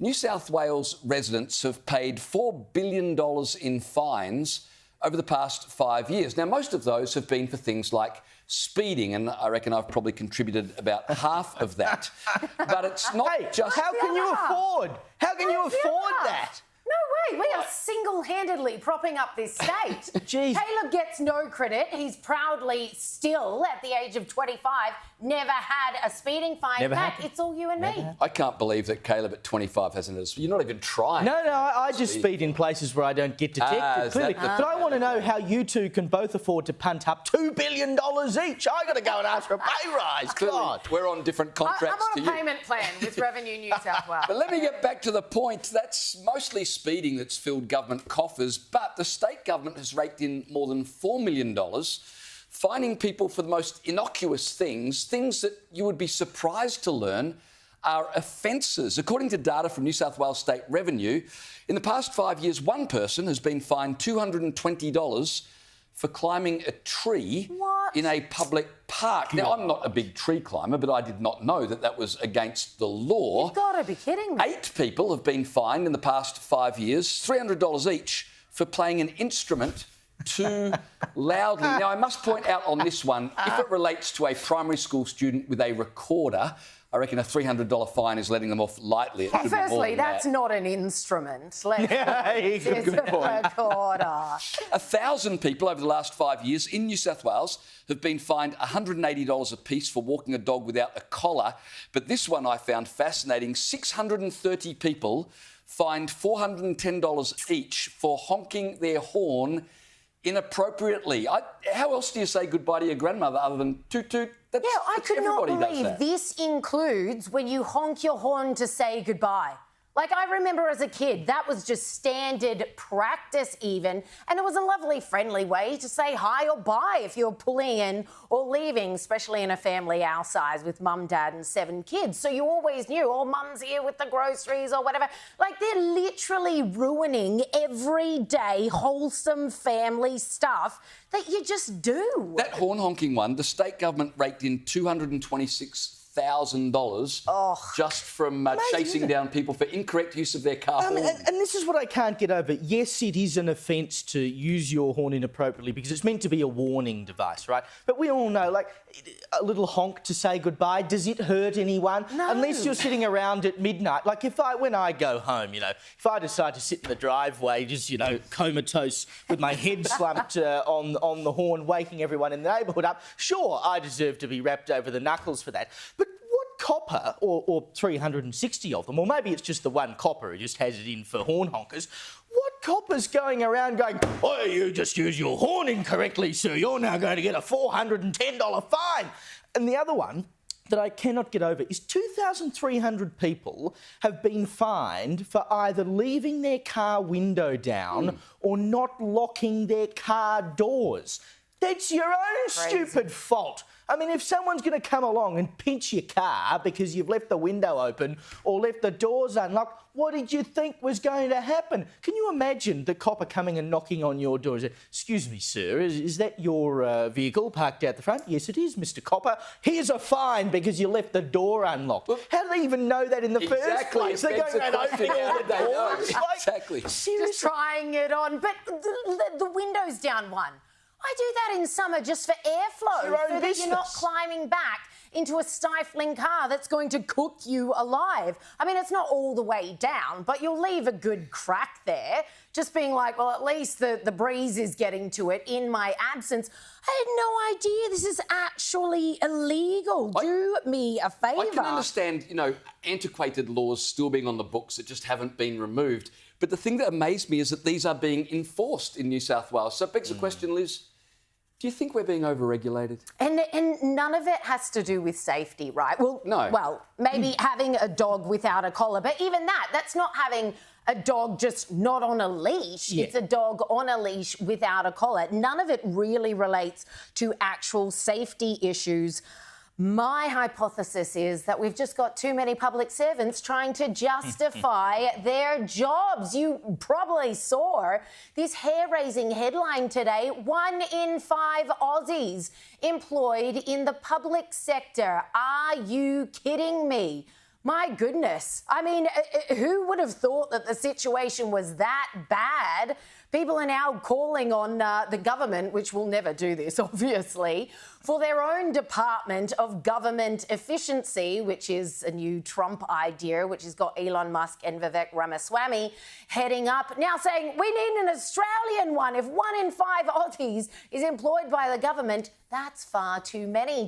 New South Wales residents have paid $4 billion in fines over the past 5 years. Now, most of those have been for things like speeding, and I reckon I've probably contributed about half of that. But it's not just... How can you afford that? No way, we are single-handedly propping up this state. Jeez. Caleb gets no credit. He's proudly still, at the age of 25, never had a speeding fine. Matt, it's all you and me. I can't believe that Caleb at 25 hasn't... You're not even trying. No, I just speed in places where I don't get detected, clearly. But I want to know how you two can both afford to punt up $2 billion each. I got to go and ask for a pay rise. God. We're on different contracts I'm on a payment plan with Revenue New South Wales. But let me get back to the point. That's mostly speeding that's filled government coffers, but the state government has raked in more than $4 million, fining people for the most innocuous things that you would be surprised to learn are offences. According to data from New South Wales State Revenue, in the past 5 years, one person has been fined $220 for climbing a tree in a public park. Now, I'm not a big tree climber, but I did not know that was against the law. You've got to be kidding me. 8 people have been fined in the past 5 years, $300 each, for playing an instrument too loudly. Now, I must point out on this one, if it relates to a primary school student with a recorder, I reckon a $300 fine is letting them off lightly. Firstly, that's not an instrument. It's good point. Recorder. 1,000 people over the last 5 years in New South Wales have been fined $180 apiece for walking a dog without a collar. But this one I found fascinating. 630 people fined $410 each for honking their horn inappropriately. How else do you say goodbye to your grandmother other than toot toot? I could not believe this includes when you honk your horn to say goodbye. Like, I remember as a kid, that was just standard practice even, and it was a lovely, friendly way to say hi or bye if you're pulling in or leaving, especially in a family our size with mum, dad and 7 kids. So you always knew, oh, mum's here with the groceries or whatever. Like, they're literally ruining everyday, wholesome family stuff that you just do. That horn honking one, the state government raked in $226,000 just from chasing down people for incorrect use of their car horn. And this is what I can't get over. Yes, it is an offence to use your horn inappropriately because it's meant to be a warning device, right? But we all know, like, a little honk to say goodbye, does it hurt anyone? No. Unless you're sitting around at midnight. Like, when I go home, if I decide to sit in the driveway, just, comatose with my head slumped on the horn, waking everyone in the neighbourhood up, sure, I deserve to be wrapped over the knuckles for that. But what copper, or 360 of them, or maybe it's just the one copper who just has it in for horn honkers, what copper's going around going, oh, you just used your horn incorrectly, sir, you're now going to get a $410 fine? And the other one that I cannot get over is 2,300 people have been fined for either leaving their car window down or not locking their car doors. That's your own stupid fault. I mean, if someone's going to come along and pinch your car because you've left the window open or left the doors unlocked, what did you think was going to happen? Can you imagine the copper coming and knocking on your door? Excuse me, sir, is that your vehicle parked out the front? Yes, it is, Mr. Copper. Here's a fine because you left the door unlocked. Well, how do they even know that in the first place? They're going around opening all the doors. Exactly. Seriously. Just trying it on. But the window's down one. I do that in summer just for airflow, so that you're not climbing back into a stifling car that's going to cook you alive. I mean, it's not all the way down, but you'll leave a good crack there, just being like, well, at least the breeze is getting to it in my absence. I had no idea this is actually illegal. Do me a favour. I can understand, antiquated laws still being on the books that just haven't been removed. But the thing that amazed me is that these are being enforced in New South Wales. So it begs the question, Liz, do you think we're being overregulated? And none of it has to do with safety, right? Well, no. Well, maybe having a dog without a collar, but even that's not having a dog just not on a leash. Yeah. It's a dog on a leash without a collar. None of it really relates to actual safety issues. My hypothesis is that we've just got too many public servants trying to justify their jobs. You probably saw this hair-raising headline today. 1 in 5 Aussies employed in the public sector. Are you kidding me? My goodness. I mean, who would have thought that the situation was that bad? People are now calling on the government, which will never do this, obviously, for their own Department of Government Efficiency, which is a new Trump idea, which has got Elon Musk and Vivek Ramaswamy heading up, now saying we need an Australian one. If 1 in 5 Aussies is employed by the government, that's far too many.